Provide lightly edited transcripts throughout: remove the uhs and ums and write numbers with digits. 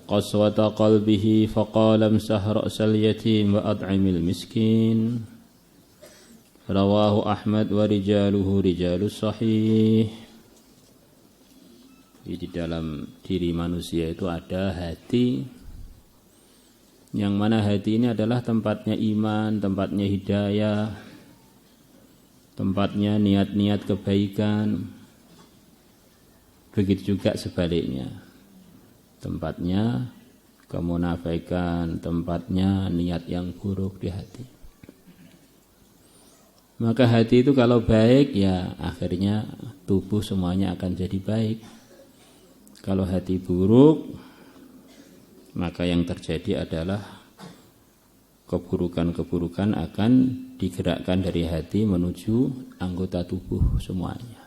qaswata qalbihi faqala amsah ra'sal yatim wa at'imil miskin. Rawahu Ahmad wa rijaluhu rijalus sahih. Di dalam diri manusia itu ada hati, yang mana hati ini adalah tempatnya iman, tempatnya hidayah, tempatnya niat-niat kebaikan. Begitu juga sebaliknya, tempatnya kemunafikan, tempatnya niat yang buruk di hati. Maka hati itu kalau baik, ya akhirnya tubuh semuanya akan jadi baik. Kalau hati buruk, maka yang terjadi adalah keburukan-keburukan akan digerakkan dari hati menuju anggota tubuh semuanya.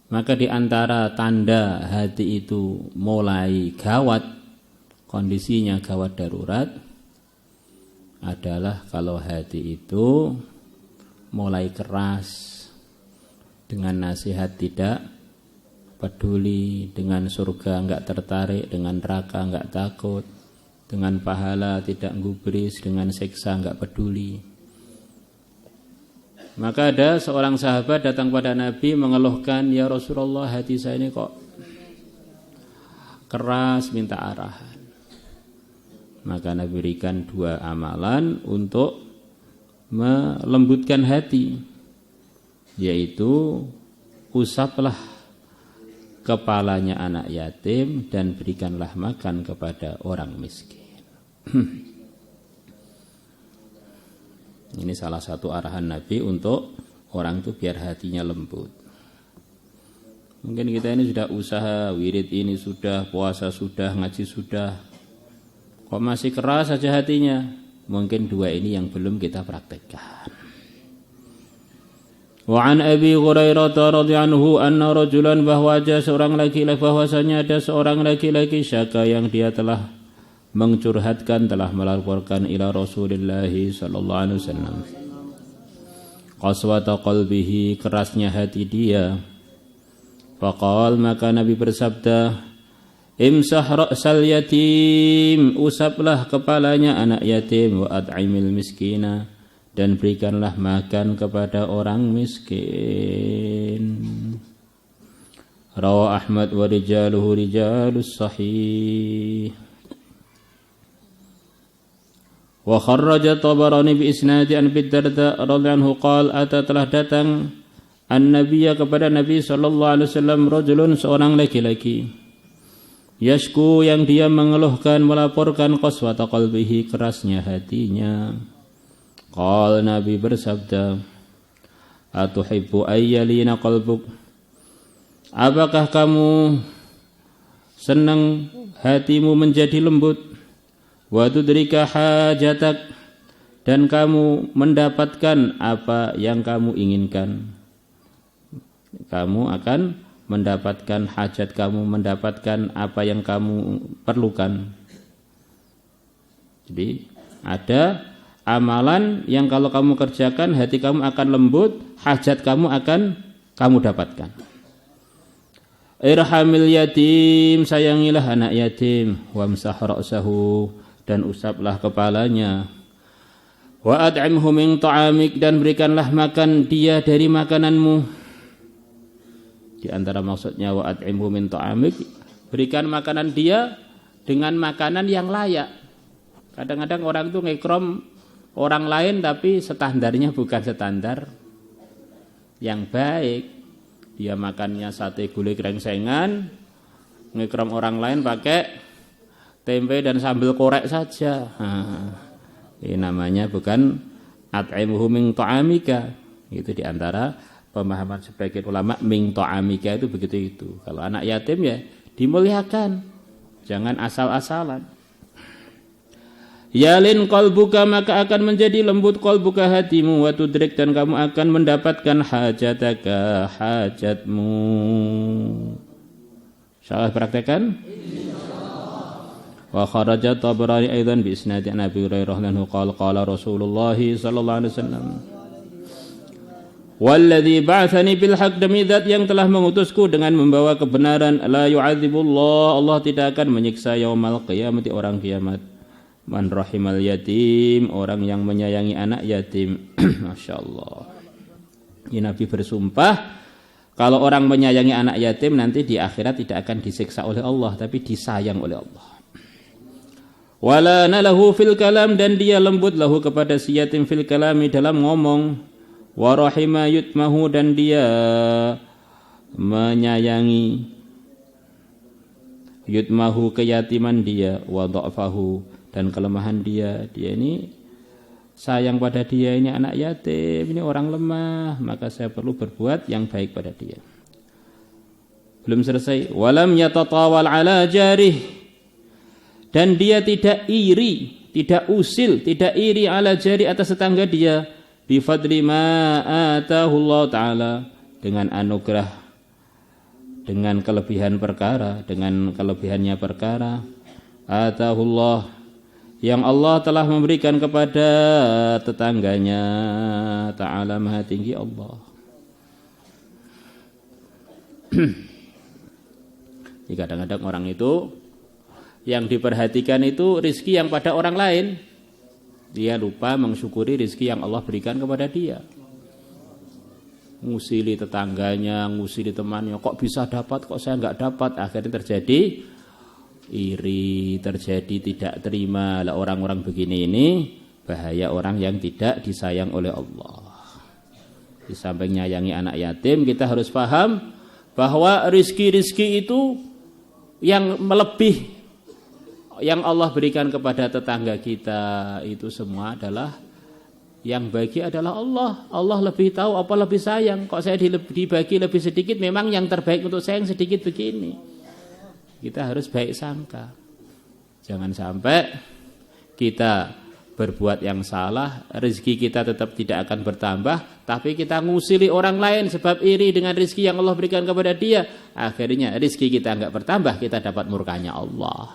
Maka di antara tanda hati itu mulai gawat, kondisinya gawat darurat, adalah kalau hati itu mulai keras, dengan nasihat tidak peduli, dengan surga enggak tertarik, dengan neraka enggak takut, dengan pahala tidak gubris, dengan siksa enggak peduli. Maka ada seorang sahabat datang pada Nabi mengeluhkan, "Ya Rasulullah, hati saya ini kok keras, minta arahan." Maka Nabi berikan 2 amalan untuk melembutkan hati, yaitu usaplah kepalanya anak yatim dan berikanlah makan kepada orang miskin. Ini salah satu arahan Nabi untuk orang itu biar hatinya lembut. Mungkin kita ini sudah usaha, wirid ini sudah, puasa sudah, ngaji sudah, kok masih keras saja hatinya. Mungkin 2 ini yang belum kita praktekkan. Wa an Abi Hurairah radhiyallahu anhu anna rajulan, bahwa ada seorang laki-laki, bahwasanya ada seorang laki-laki syaka yang dia telah mengcurhatkan, telah melaporkan ila Rasulullah sallallahu alaihi wasallam qaswata qalbihi, kerasnya hati dia. Faqal, maka Nabi bersabda, imsah ra'sal yatim, usaplah kepalanya anak yatim, wa at'imil miskina, dan berikanlah makan kepada orang miskin. Rawahu Ahmad wa rijaluhu rijalus sahih. Wa kharraja Tabarani bi isnadi an Abi Darda radhiyallahu anhu qala, telah datang an-nabiyya, kepada Nabi sallallahu alaihi wasallam, rajulun, seorang laki-laki, yashku, yang dia mengeluhkan, melaporkan, qaswata qalbihi, kerasnya hatinya. Qal, Nabi bersabda, atuhibbu ayyalina qalbuk, apakah kamu senang hatimu menjadi lembut? Wa tudrika hajatak, dan kamu mendapatkan apa yang kamu inginkan. Kamu akan mendapatkan hajat kamu, mendapatkan apa yang kamu perlukan. Jadi ada amalan yang kalau kamu kerjakan, hati kamu akan lembut, hajat kamu akan kamu dapatkan. Irhamil yatim, sayangilah anak yatim, wamsah ra'sahu, dan usaplah kepalanya. Wa at'imhu min ta'amik, dan berikanlah makan dia dari makananmu. Di antara maksudnya wa at'imhu min ta'amik, berikan makanan dia dengan makanan yang layak. Kadang-kadang orang itu ngekrom orang lain tapi standarnya bukan standar yang baik. Dia makannya sate gulai krengsengan, ngekrom orang lain pakai tempe dan sambal korek saja. Ini namanya bukan at'imuhu min ta'amika. Itu diantara pemahaman sebagian ulama, min ta'amika itu begitu itu. Kalau anak yatim ya dimuliakan, jangan asal-asalan. Yalin qalbuka, maka akan menjadi lembut qalbuka, hatimu, wa tudrik, dan kamu akan mendapatkan hajataka, hajatmu. Salah praktekan? Wa kharaja Tabarani aidan bi isnadi Abi Hurairah anhu qala qala Rasulullah sallallahu alaihi wasallam, Walladzi ba'atsani bil haqq, demi zat yang telah mengutusku dengan membawa kebenaran, la yu'adzibullah, Allah tidak akan menyiksa yaumal qiyamati orang kiamat. Man rahimal yatim, orang yang menyayangi anak yatim. Masyaallah. Ini Nabi bersumpah kalau orang menyayangi anak yatim nanti di akhirat tidak akan disiksa oleh Allah, tapi disayang oleh Allah. Wala nalahu fil kalam, dan dia lembut lahu kepada si yatim fil kalami dalam ngomong. Wa rahima yutmahu, dan dia menyayangi yutmahu keyatiman dia, wa dha'fahu, dan kelemahan dia. Dia ini sayang pada dia, ini anak yatim, ini orang lemah, maka saya perlu berbuat yang baik pada dia. Belum selesai. Walam yatatawal ala jarih, dan dia tidak iri, tidak usil, tidak iri ala jari atas tetangga dia, bifadli ma atahullah ta'ala, dengan anugerah, dengan kelebihan perkara, dengan kelebihannya perkara, atahullah, yang Allah telah memberikan kepada tetangganya, ta'ala maha tinggi Allah. Jadi kadang-kadang orang itu yang diperhatikan itu rizki yang pada orang lain, dia lupa mensyukuri rizki yang Allah berikan kepada dia. Ngusili tetangganya, ngusili temannya, kok bisa dapat, kok saya enggak dapat. Akhirnya terjadi iri, terjadi tidak terima. Lah orang-orang begini ini bahaya, orang yang tidak disayang oleh Allah. Di samping nyayangi anak yatim, kita harus paham bahwa rizki-rizki itu yang melebih yang Allah berikan kepada tetangga kita itu semua adalah yang bagi adalah Allah. Allah lebih tahu apa lebih sayang. Kok saya dibagi lebih sedikit, memang yang terbaik untuk saya yang sedikit begini. Kita harus baik sangka. Jangan sampai kita berbuat yang salah, rezeki kita tetap tidak akan bertambah, tapi kita ngusili orang lain sebab iri dengan rezeki yang Allah berikan kepada dia. Akhirnya rezeki kita enggak bertambah, kita dapat murkanya Allah.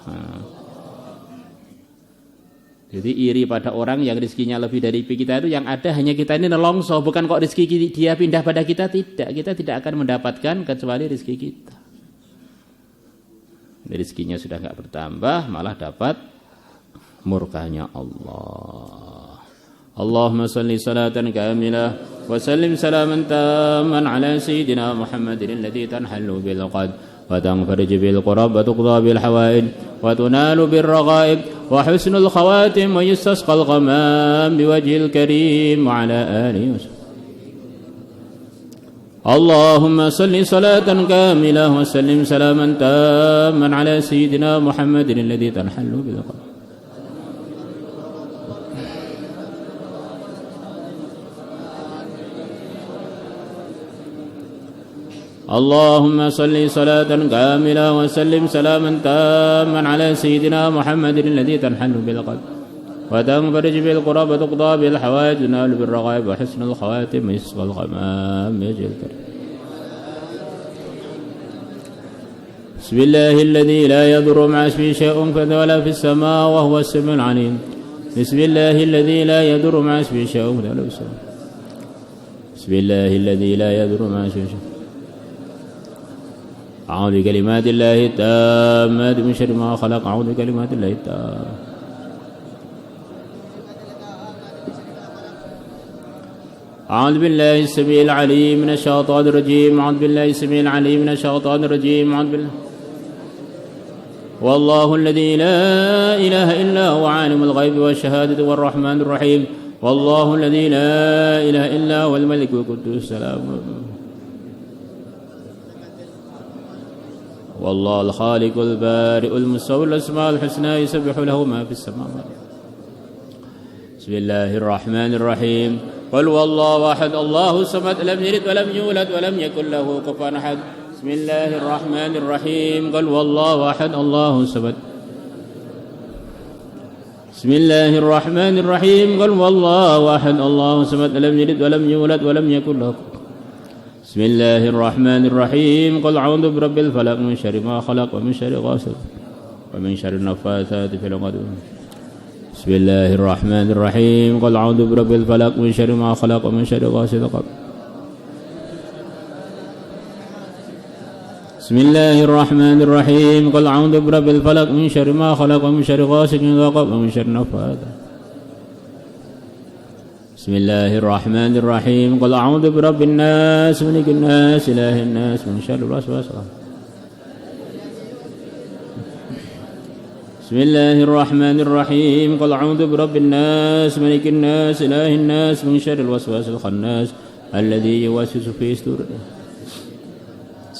Jadi iri pada orang yang rezekinya lebih dari kita itu, yang ada hanya kita ini nelongso, bukan kok rezeki dia pindah pada kita, tidak. Kita tidak akan mendapatkan kecuali rezeki kita. Rezekinya sudah enggak bertambah, malah dapat murkanya Allah. Allahumma salli salatan kamilah wa sallim salaman tamman ala sayyidina Muhammadin alladhi tanhallu bil qad wa tanfarij bil qurab wa tuqda bil hawaid wa tunalu bir raghaib wa husnul khawatim wa yustasqal ghamam biwajhil karim wa ala alihi wa Allahumma salli salatan kamilah wa sallim salaman tamman ala sayyidina Muhammadin alladhi tanhallu bil qad. اللهم صل صلاة كاملة وسلم سلاما تاما على سيدنا محمد الذي تنحل بالقلب وتنفرج بالقرب وتقضى بالحوائج ونال بالرغائب وحسن الخواتم ويسقى الغمام يجي الكريم. بسم الله الذي لا يضر مع اسمه شيء في الأرض ولا في السماء وهو السميع العليم. بسم الله الذي لا يضر مع اسمه شيء في الأرض ولا في السماء. بسم الله الذي لا يضر مع اسمه شيء. أعوذ بكلمات الله التامات من شر ما خلق. أعوذ بكلمات الله التامات. أعوذ بالله السميع العليم من الشيطان الرجيم. أعوذ بالله السميع العليم من الشيطان الرجيم. أعوذ بالله والله الذي لا إله إلا هو عالم الغيب والشهادة والرحمن الرحيم. والله الذي لا إله إلا هو الملك القدوس السلام. والله الخالق البارئ المصور الأسماء الحسنى يسبح له ما في السماوات. بسم الله الرحمن الرحيم. قل والله أحد الله الصمد لم يلد ولم يولد ولم يكن له كفوا أحد. بسم الله الرحمن الرحيم. قل والله أحد الله الصمد. بسم الله الرحمن الرحيم. قل والله أحد الله الصمد لم يلد ولم يولد ولم يكن له. بسم الله الرحمن الرحيم. قل أعوذ برب الفلق من شر ما خلق ومن شر غاسق ومن شر النفاثات في العقد. بسم الله الرحمن الرحيم. قل أعوذ برب الفلق من شر ما خلق ومن شر غاسق Bismillahirrahmanirrahim. Qul a'udzu birabbil falaq min syarri ma khalaq wa min syarri ghasiqin idza waqab wa min syarri nafathati. Bismillahirrahmanirrahim. Qul a'udzu birabbin nas, malikin nas, ilahin nas, min syarril waswasil. Bismillahirrahmanirrahim. Qul a'udzu birabbin nas, malikin nas, ilahin nas, min syarril waswasil khannas alladzi yuwaswisu fi sudurihim.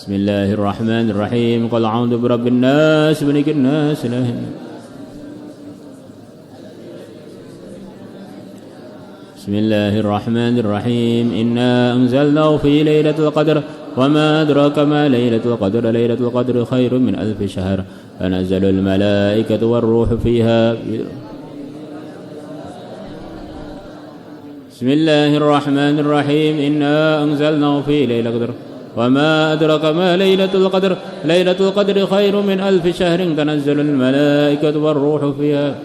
Bismillahirrahmanirrahim. Qul a'udzu birabbin nas, malikin nas, ilahin nas. Bismillahirrahmanirrahim. Inna anzalnahu fi lailatul qadr wa ma adraka ma lailatul qadr. Lailatul qadri khairun min alfi syahr. Tanazzalul malaikatu war ruhu fiha. Bismillahirrahmanirrahim. Inna anzalnahu fi lailatul qadr wa ma adraka ma lailatul qadr. Lailatul qadri khairun min alfi syahrin. Tanazzalul malaikatu war ruhu fiha.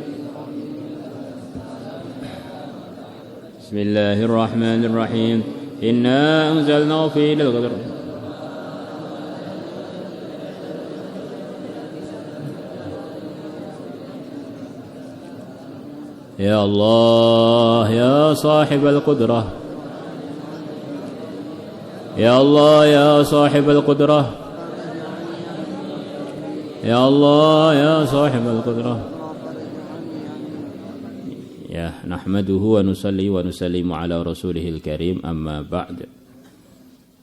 Bismillahirrahmanirrahim. Inna anzalnahu fi lailatul qadr. Ya Allah ya sahibal qudrah. Ya Allah ya sahibal qudrah. Ya Allah ya sahibal qudrah. Ya, nahmaduhu wa nusalli wa nusallimu ala rasulihil karim, amma ba'd.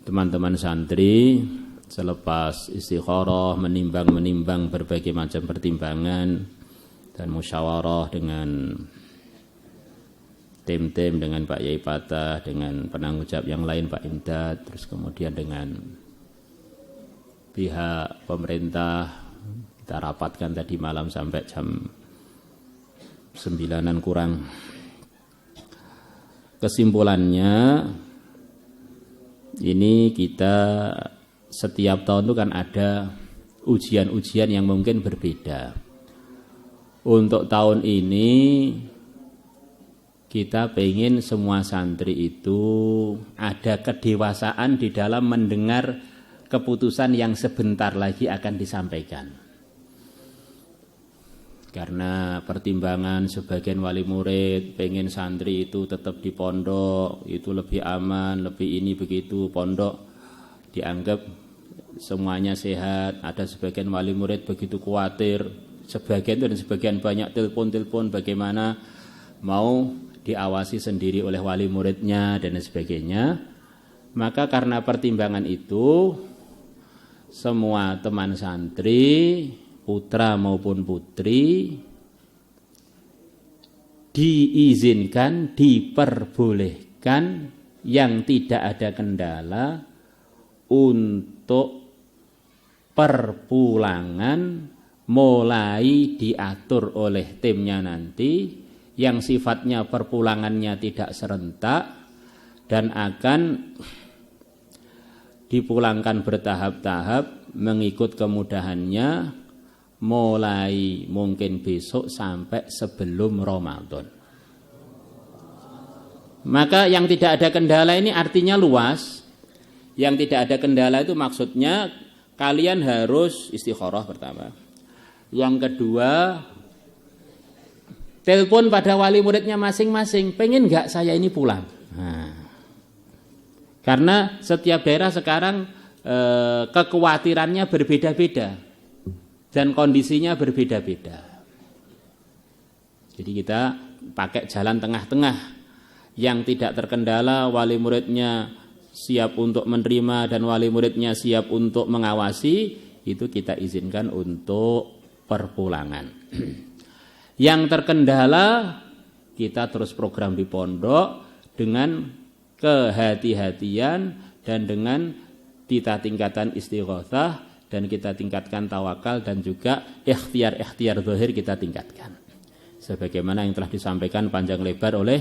Teman-teman santri, selepas istikharah menimbang-menimbang berbagai macam pertimbangan dan musyawarah dengan tim-tim, dengan Pak Yai Patah, dengan penanggung jawab yang lain Pak Imdad, terus kemudian dengan pihak pemerintah, kita rapatkan tadi malam sampai jam 9-an kurang. Kesimpulannya, ini kita setiap tahun itu kan ada ujian-ujian yang mungkin berbeda. Untuk tahun ini kita pengen semua santri itu ada kedewasaan di dalam mendengar keputusan yang sebentar lagi akan disampaikan. Karena pertimbangan sebagian wali murid pengen santri itu tetap di pondok, itu lebih aman, lebih ini begitu, pondok dianggap semuanya sehat. Ada sebagian wali murid begitu khawatir, sebagian dan sebagian banyak telepon bagaimana mau diawasi sendiri oleh wali muridnya dan sebagainya. Maka karena pertimbangan itu, semua teman santri, putra maupun putri, diizinkan, diperbolehkan yang tidak ada kendala untuk perpulangan mulai diatur oleh timnya nanti, yang sifatnya perpulangannya tidak serentak dan akan dipulangkan bertahap-tahap mengikut kemudahannya, mulai mungkin besok sampai sebelum Ramadan. Maka yang tidak ada kendala ini artinya luas. Yang tidak ada kendala itu maksudnya kalian harus istikharah pertama. Yang kedua, telepon pada wali muridnya masing-masing, pengen nggak saya ini pulang. Karena setiap daerah sekarang kekhawatirannya berbeda-beda dan kondisinya berbeda-beda. Jadi kita pakai jalan tengah-tengah yang tidak terkendala, wali muridnya siap untuk menerima dan wali muridnya siap untuk mengawasi, itu kita izinkan untuk perpulangan. Yang terkendala, kita terus program di pondok dengan kehati-hatian dan dengan kita tingkatan istighatsah, dan kita tingkatkan tawakal, dan juga ikhtiar-ikhtiar zahir kita tingkatkan. Sebagaimana yang telah disampaikan panjang lebar oleh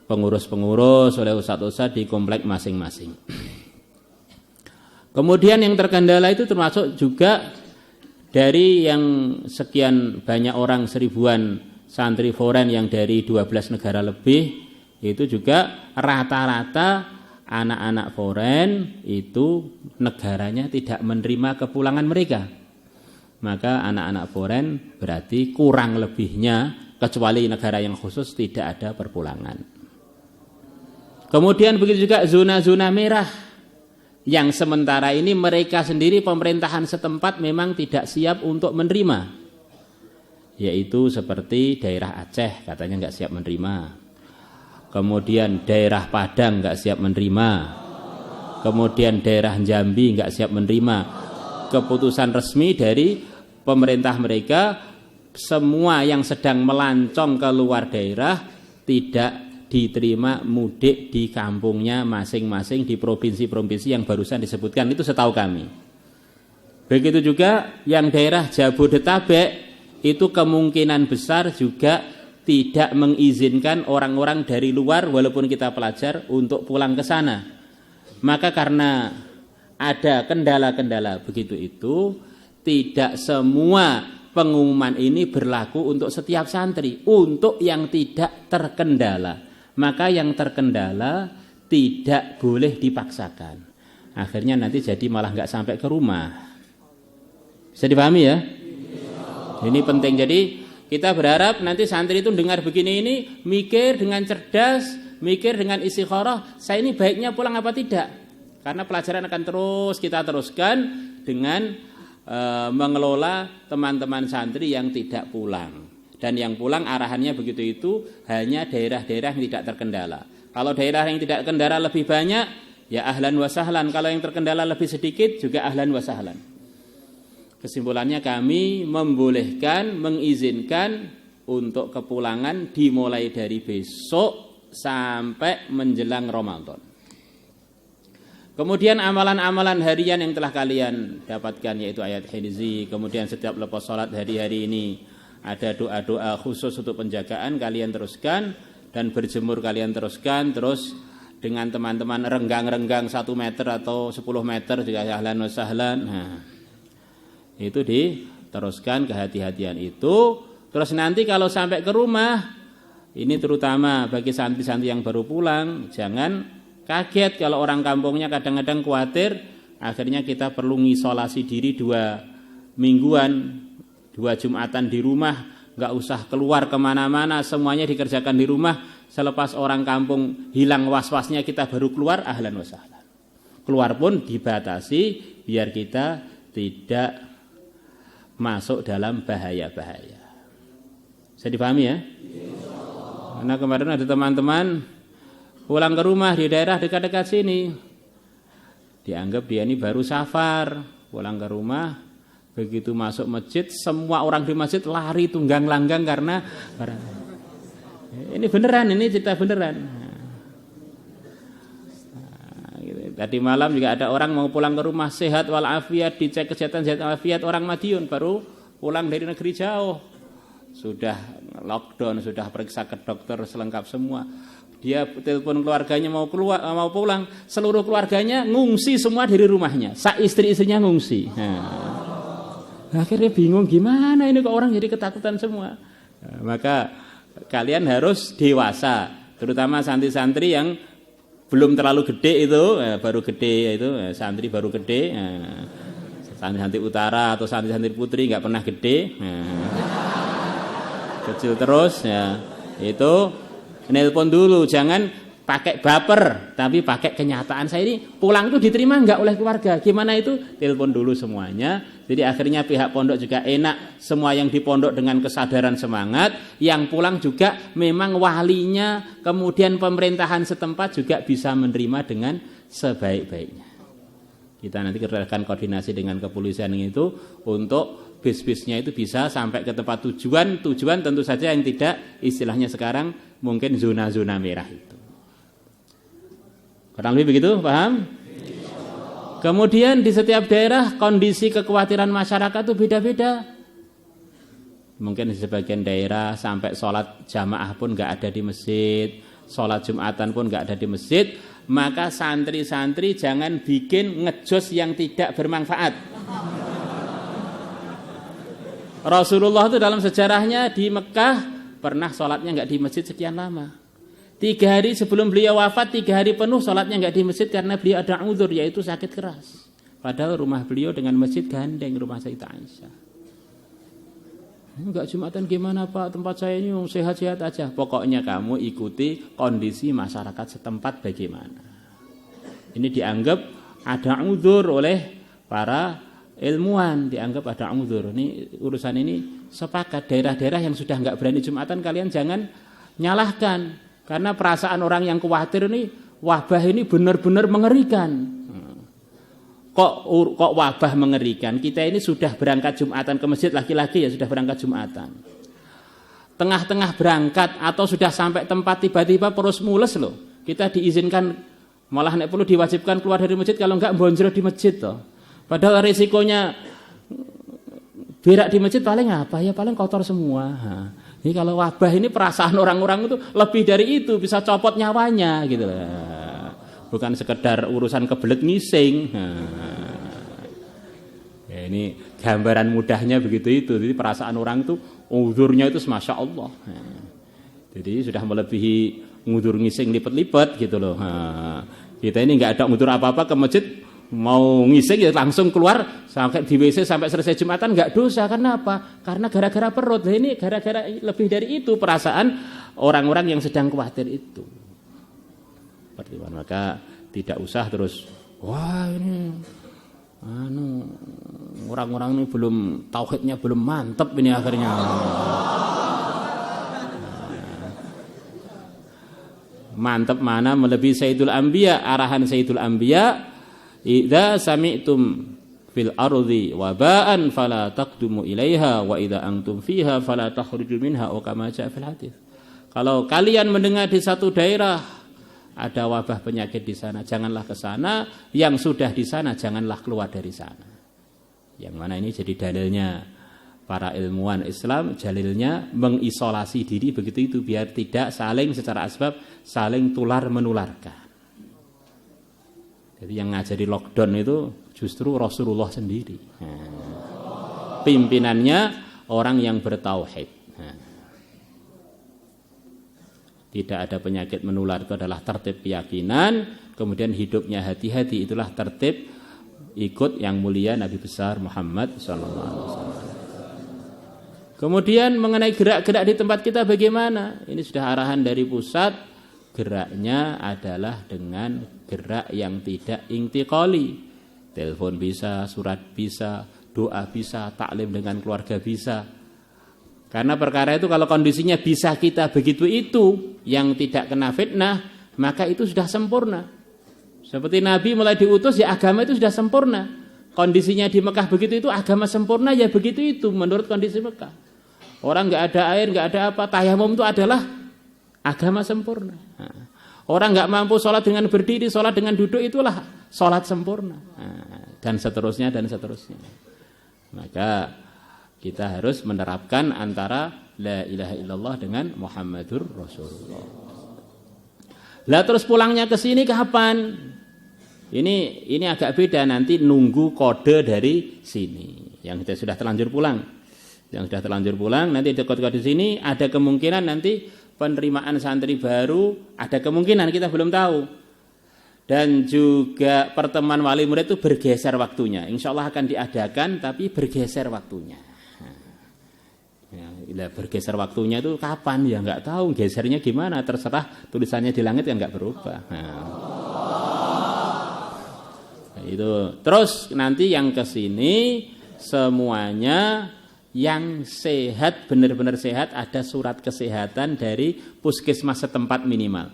pengurus-pengurus, oleh ustadz-ustadz di komplek masing-masing. Kemudian yang terkendala itu termasuk juga dari yang sekian banyak orang, seribuan santri foreign yang dari 12 negara lebih, itu juga rata-rata anak-anak foreign itu negaranya tidak menerima kepulangan mereka. Maka anak-anak foreign berarti kurang lebihnya, kecuali negara yang khusus, tidak ada perpulangan. Kemudian begitu juga zona-zona merah, yang sementara ini mereka sendiri pemerintahan setempat memang tidak siap untuk menerima. Yaitu seperti daerah Aceh katanya nggak siap menerima. Kemudian daerah Padang nggak siap menerima. Kemudian daerah Jambi nggak siap menerima. Keputusan resmi dari pemerintah mereka, semua yang sedang melancong ke luar daerah tidak diterima mudik di kampungnya masing-masing di provinsi-provinsi yang barusan disebutkan, itu setahu kami. Begitu juga yang daerah Jabodetabek itu kemungkinan besar juga tidak mengizinkan orang-orang dari luar walaupun kita pelajar untuk pulang ke sana. Maka karena ada kendala-kendala begitu itu, tidak semua pengumuman ini berlaku untuk setiap santri, untuk yang tidak terkendala. Maka yang terkendala tidak boleh dipaksakan. Akhirnya nanti jadi malah nggak sampai ke rumah. Bisa dipahami ya? Ini penting. Jadi kita berharap nanti santri itu dengar begini ini, mikir dengan cerdas, mikir dengan istikharah, saya ini baiknya pulang apa tidak? Karena pelajaran akan terus kita teruskan dengan mengelola teman-teman santri yang tidak pulang. Dan yang pulang arahannya begitu itu hanya daerah-daerah yang tidak terkendala. Kalau daerah yang tidak terkendala lebih banyak, ya ahlan wa sahlan. Kalau yang terkendala lebih sedikit, juga ahlan wa sahlan. Kesimpulannya kami membolehkan, mengizinkan untuk kepulangan dimulai dari besok sampai menjelang Ramadan. Kemudian amalan-amalan harian yang telah kalian dapatkan yaitu ayat hidzi. Kemudian setiap lepas sholat hari-hari ini ada doa-doa khusus untuk penjagaan, kalian teruskan. Dan berjemur kalian teruskan. Terus dengan teman-teman renggang-renggang 1 meter atau 10 meter juga ahlan wa sahlan. Nah, itu diteruskan kehati-hatian itu. Terus nanti kalau sampai ke rumah, ini terutama bagi santri-santri yang baru pulang, jangan kaget kalau orang kampungnya kadang-kadang khawatir. Akhirnya kita perlu ngisolasi diri 2 mingguan, 2 Jumatan di rumah, nggak usah keluar kemana-mana, semuanya dikerjakan di rumah. Selepas orang kampung hilang was-wasnya kita baru keluar, ahlan wa sahlan. Keluar pun dibatasi biar kita tidak masuk dalam bahaya-bahaya. Bisa dipahami ya? Karena kemarin ada teman-teman pulang ke rumah di daerah dekat-dekat sini, dianggap dia ini baru safar, pulang ke rumah, begitu masuk masjid, semua orang di masjid lari tunggang langgang karena ini beneran, ini cerita beneran. Tadi malam juga ada orang mau pulang ke rumah sehat walafiat, dicek kesehatan sehat walafiat, orang Madiun baru pulang dari negeri jauh, sudah lockdown, sudah periksa ke dokter selengkap semua. Dia telepon keluarganya mau pulang, seluruh keluarganya ngungsi semua dari rumahnya, istri-istrinya ngungsi. Akhirnya bingung gimana ini kok orang jadi ketakutan semua. Maka kalian harus dewasa, terutama santri-santri yang belum terlalu gede itu, baru gede itu, santri baru gede, santri-santri utara atau santri-santri putri nggak pernah gede, kecil terus, ya itu. Nelpon dulu, jangan pakai baper, tapi pakai kenyataan. Saya ini pulang itu diterima enggak oleh keluarga, gimana itu? Telepon dulu semuanya. Jadi akhirnya pihak pondok juga enak, semua yang di pondok dengan kesadaran semangat, yang pulang juga memang walinya, kemudian pemerintahan setempat juga bisa menerima dengan sebaik-baiknya. Kita nanti kerjakan koordinasi dengan kepolisian itu untuk bis-bisnya itu bisa sampai ke tempat tujuan tentu saja yang tidak istilahnya sekarang mungkin zona-zona merah itu. Kurang lebih begitu, paham? Kemudian di setiap daerah kondisi kekhawatiran masyarakat itu beda-beda. Mungkin di sebagian daerah sampai sholat jamaah pun nggak ada di masjid, sholat Jumatan pun nggak ada di masjid. Maka santri-santri jangan bikin ngejos yang tidak bermanfaat. Rasulullah itu dalam sejarahnya di Mekah pernah sholatnya nggak di masjid sekian lama. 3 hari sebelum beliau wafat, 3 hari penuh sholatnya nggak di masjid karena beliau ada uzur, yaitu sakit keras. Padahal rumah beliau dengan masjid gandeng rumah Sayyidah Aisyah. Enggak Jumatan gimana Pak, tempat saya ini sehat-sehat aja. Pokoknya kamu ikuti kondisi masyarakat setempat bagaimana. Ini dianggap ada uzur oleh para ilmuwan, dianggap ada uzur. Ini urusan ini sepakat, daerah-daerah yang sudah enggak berani Jumatan kalian jangan nyalahkan. Karena perasaan orang yang khawatir ini, wabah ini benar-benar mengerikan. Kok wabah mengerikan? Kita ini sudah berangkat Jumatan ke masjid, laki-laki ya sudah berangkat Jumatan. Tengah-tengah berangkat atau sudah sampai tempat tiba-tiba perus mules loh. Kita diizinkan, malah nek perlu diwajibkan keluar dari masjid, kalau enggak bonjol di masjid toh. Padahal risikonya berak di masjid paling apa? Ya paling kotor semua. Ini kalau wabah ini perasaan orang-orang itu lebih dari itu, bisa copot nyawanya gitu loh. Bukan sekedar urusan kebelet ngising. Ya, ini gambaran mudahnya begitu itu. Jadi perasaan orang itu uzurnya itu Masya Allah. Jadi sudah melebihi ngudur ngising lipet-lipet gitu loh. Kita ini nggak ada ngudur apa-apa ke masjid, mau ngising ya langsung keluar sampai di WC sampai selesai Jumatan nggak dosa. Karena apa? Karena gara-gara perut. Nah, ini gara-gara lebih dari itu perasaan orang-orang yang sedang khawatir itu. Maka tidak usah terus wah ini orang-orang ini belum tauhidnya belum mantap ini akhirnya. Mantap mana melebihi Sayyidul Anbiya, arahan Sayyidul Anbiya, idza sami'tum fil ardi waba'an fala taqdumu ilaiha wa idza antum fiha fala takhruju minha wa kama ja'a fil hadits. Kalau kalian mendengar di satu daerah ada wabah penyakit di sana, janganlah ke sana. Yang sudah di sana, janganlah keluar dari sana. Yang mana ini jadi dalilnya para ilmuwan Islam, dalilnya mengisolasi diri begitu itu biar tidak saling secara asbab saling tular menularkan. Jadi yang ngajari lockdown itu justru Rasulullah sendiri. Pimpinannya orang yang bertauhid. Tidak ada penyakit menular, itu adalah tertib keyakinan. Kemudian hidupnya hati-hati, itulah tertib ikut yang mulia Nabi besar Muhammad SAW. Kemudian mengenai gerak-gerak di tempat kita bagaimana? Ini sudah arahan dari pusat. Geraknya adalah dengan gerak yang tidak intiqali. Telepon bisa, surat bisa, doa bisa, taklim dengan keluarga bisa. Karena perkara itu kalau kondisinya bisa kita begitu itu yang tidak kena fitnah, maka itu sudah sempurna. Seperti Nabi mulai diutus ya agama itu sudah sempurna. Kondisinya di Mekah begitu itu agama sempurna ya begitu itu menurut kondisi Mekah. Orang nggak ada air, nggak ada apa, tayamum itu adalah agama sempurna. Orang nggak mampu sholat dengan berdiri, sholat dengan duduk itulah sholat sempurna. Dan seterusnya dan seterusnya. Maka kita harus menerapkan antara la ilaha illallah dengan Muhammadur Rasulullah. Lah terus pulangnya ke sini kapan? Ini agak beda, nanti nunggu kode dari sini. Yang kita sudah terlanjur pulang. Yang sudah terlanjur pulang nanti di kode-kode sini ada kemungkinan nanti penerimaan santri baru, ada kemungkinan kita belum tahu. Dan juga pertemuan wali murid itu bergeser waktunya. Insya Allah akan diadakan tapi bergeser waktunya. Ya, bergeser waktunya itu kapan ya nggak tahu, gesernya gimana terserah, tulisannya di langit yang nggak berubah. Nah, itu terus nanti yang kesini semuanya yang sehat benar-benar sehat ada surat kesehatan dari puskesmas setempat minimal.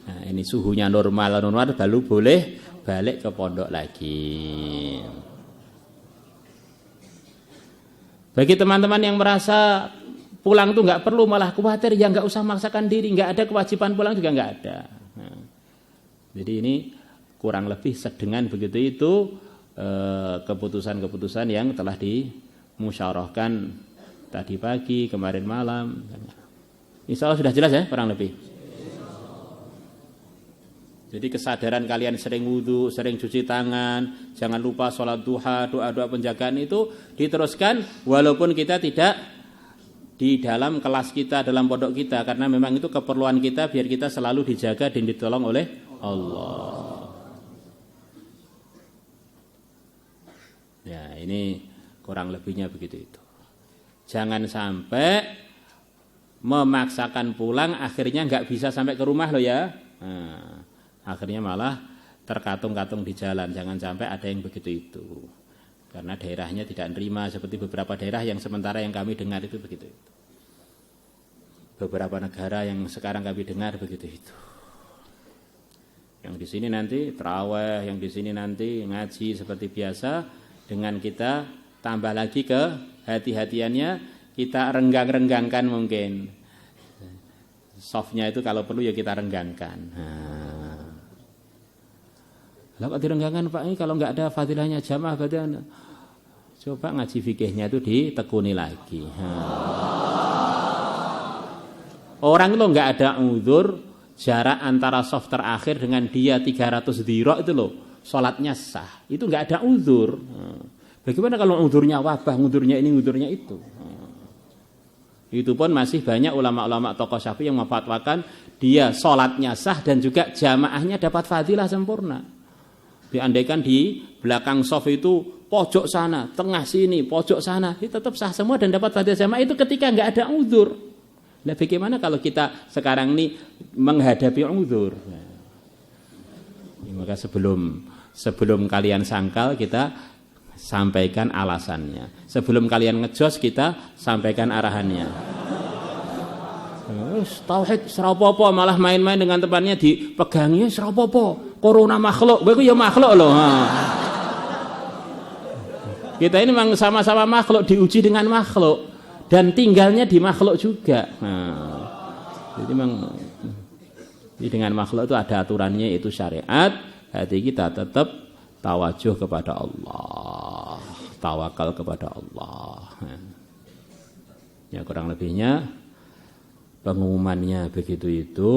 Nah, ini suhunya normal baru boleh balik ke pondok lagi. Bagi teman-teman yang merasa pulang itu nggak perlu malah khawatir, ya nggak usah maksakan diri, nggak ada kewajiban pulang juga nggak ada. Nah, jadi ini kurang lebih sedengan begitu itu keputusan-keputusan yang telah dimusyawarahkan tadi pagi, kemarin malam. Insya Allah sudah jelas ya kurang lebih. Jadi kesadaran kalian sering wudu, sering cuci tangan, jangan lupa sholat duha, doa-doa penjagaan itu diteruskan walaupun kita tidak di dalam kelas kita, dalam pondok kita, karena memang itu keperluan kita biar kita selalu dijaga dan ditolong oleh Allah. Ya, ini kurang lebihnya begitu itu. Jangan sampai memaksakan pulang akhirnya nggak bisa sampai ke rumah loh ya. Nah, akhirnya malah terkatung-katung di jalan. Jangan sampai ada yang begitu itu. Karena daerahnya tidak nerima seperti beberapa daerah yang sementara yang kami dengar itu begitu itu. Beberapa negara yang sekarang kami dengar begitu itu. Yang di sini nanti tarawih, yang di sini nanti ngaji seperti biasa, dengan kita tambah lagi ke hati-hatiannya, kita renggang-renggangkan mungkin. Softnya itu kalau perlu ya kita renggangkan. Lah kok direnggangkan Pak, ini kalau nggak ada fadilahnya jamaah berarti coba ngaji fikihnya itu ditekuni lagi. Orang itu nggak ada uzur, jarak antara soft terakhir dengan dia 300 dirok itu loh, sholatnya sah. Itu nggak ada uzur. Bagaimana kalau uzurnya wabah, uzurnya ini, uzurnya itu? Itu pun masih banyak ulama-ulama tokoh Syafi'i yang memfatwakan dia sholatnya sah dan juga jamaahnya dapat fadilah sempurna. Diandaikan di belakang sof itu pojok sana, tengah sini, pojok sana, itu tetap sah semua dan dapat fadilah jamaah itu ketika nggak ada uzur. Nah, bagaimana kalau kita sekarang ini menghadapi uzur? Nah, maka sebelum kalian sangkal kita sampaikan alasannya. Sebelum kalian ngejos kita sampaikan arahannya. Tauhid serapopo malah main-main dengan temannya dipegangnya serapopo. Corona makhluk, gue ya makhluk loh. Kita ini memang sama-sama makhluk, diuji dengan makhluk dan tinggalnya di makhluk juga. Jadi memang dengan makhluk itu ada aturannya, itu syariat. Hati kita tetap tawajuh kepada Allah, tawakal kepada Allah. Ya kurang lebihnya pengumumannya begitu itu.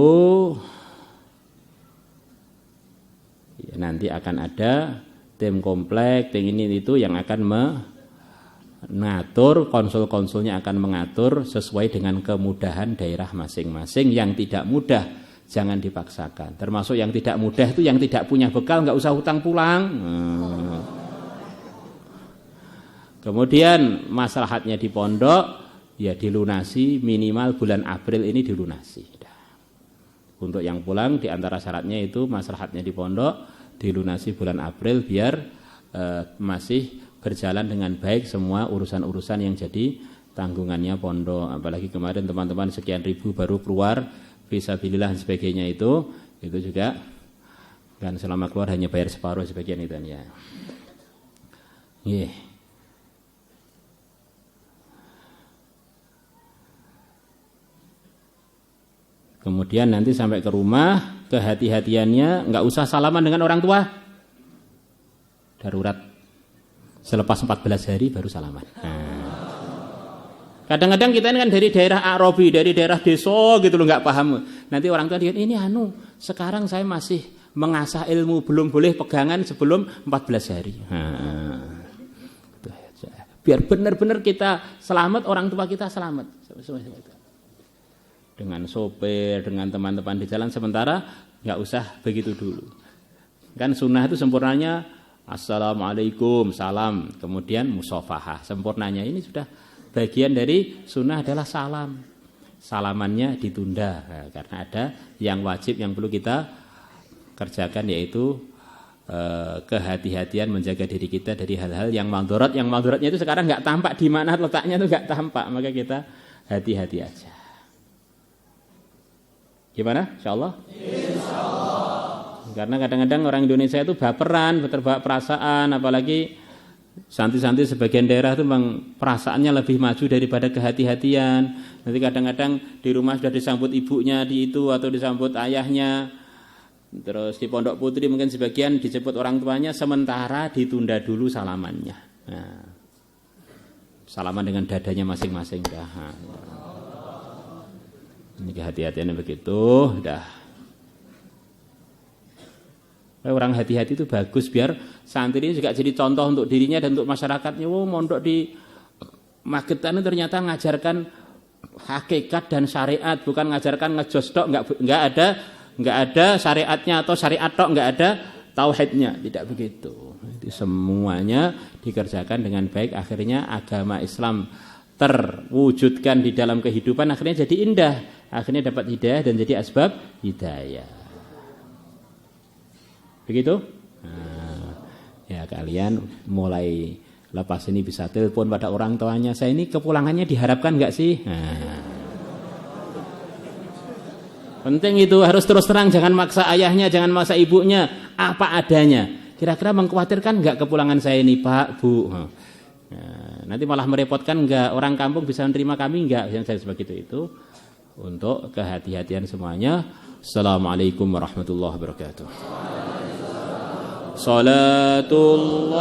Ya, nanti akan ada tim komplek, tim ini itu yang akan mengatur, konsul-konsulnya akan mengatur sesuai dengan kemudahan daerah masing-masing. Yang tidak mudah jangan dipaksakan. Termasuk yang tidak mudah itu yang tidak punya bekal nggak usah hutang pulang. Kemudian maslahatnya di pondok ya dilunasi minimal bulan April ini dilunasi. Untuk yang pulang di antara syaratnya itu maslahatnya di pondok dilunasi bulan April biar masih berjalan dengan baik semua urusan-urusan yang jadi tanggungannya pondok. Apalagi kemarin teman-teman sekian ribu baru keluar fisabilillah dan sebagainya itu juga kan selama keluar hanya bayar separuh sebagian itu ya. Yeah. Kemudian nanti sampai ke rumah, kehati-hatiannya nggak usah salaman dengan orang tua. Darurat. Selepas 14 hari baru salaman. Kadang-kadang kita ini kan dari daerah Arabi, dari daerah desa gitu loh nggak paham. Nanti orang tua dia ini sekarang saya masih mengasah ilmu, belum boleh pegangan sebelum 14 hari. Biar benar-benar kita selamat, orang tua kita selamat. Dengan sopir, dengan teman-teman di jalan sementara nggak usah begitu dulu. Kan sunnah itu sempurnanya assalamualaikum, salam, kemudian musafahah. Sempurnanya ini sudah bagian dari sunnah adalah salam. Salamannya ditunda karena ada yang wajib yang perlu kita kerjakan yaitu kehati-hatian menjaga diri kita dari hal-hal yang mandorot. Yang mandorotnya itu sekarang nggak tampak di mana letaknya itu nggak tampak, maka kita hati-hati aja. Gimana? Insyaallah? Insyaallah. Karena kadang-kadang orang Indonesia itu baperan, terbawa perasaan, apalagi santri-santri sebagian daerah itu memang perasaannya lebih maju daripada kehati-hatian. Nanti kadang-kadang di rumah sudah disambut ibunya di itu atau disambut ayahnya. Terus di Pondok Putri mungkin sebagian dijemput orang tuanya, sementara ditunda dulu salamannya. Nah, salaman dengan dadanya masing-masing dah. Ini kehati-hatiannya begitu, dah. Orang hati-hati itu bagus biar santri ini juga jadi contoh untuk dirinya dan untuk masyarakatnya. Mondok di Magetan ternyata ngajarkan hakikat dan syariat, bukan ngajarkan ngejos tok, enggak ada syariatnya atau syariat tok, enggak ada tauhidnya, tidak begitu. Itu semuanya dikerjakan dengan baik, akhirnya agama Islam terwujudkan di dalam kehidupan, akhirnya jadi indah, akhirnya dapat hidayah dan jadi asbab hidayah. Begitu? Nah, ya kalian mulai lepas ini bisa telepon pada orang tuanya, saya ini kepulangannya diharapkan enggak sih? Nah. Penting itu, harus terus terang, jangan maksa ayahnya, jangan maksa ibunya, apa adanya. Kira-kira mengkhawatirkan enggak kepulangan saya ini, Pak, Bu? Nah, nanti malah merepotkan enggak? Orang kampung bisa menerima kami enggak? Yang saya sebegitu itu untuk kehati-hatian semuanya. Assalamualaikum warahmatullahi wabarakatuh. Salatullah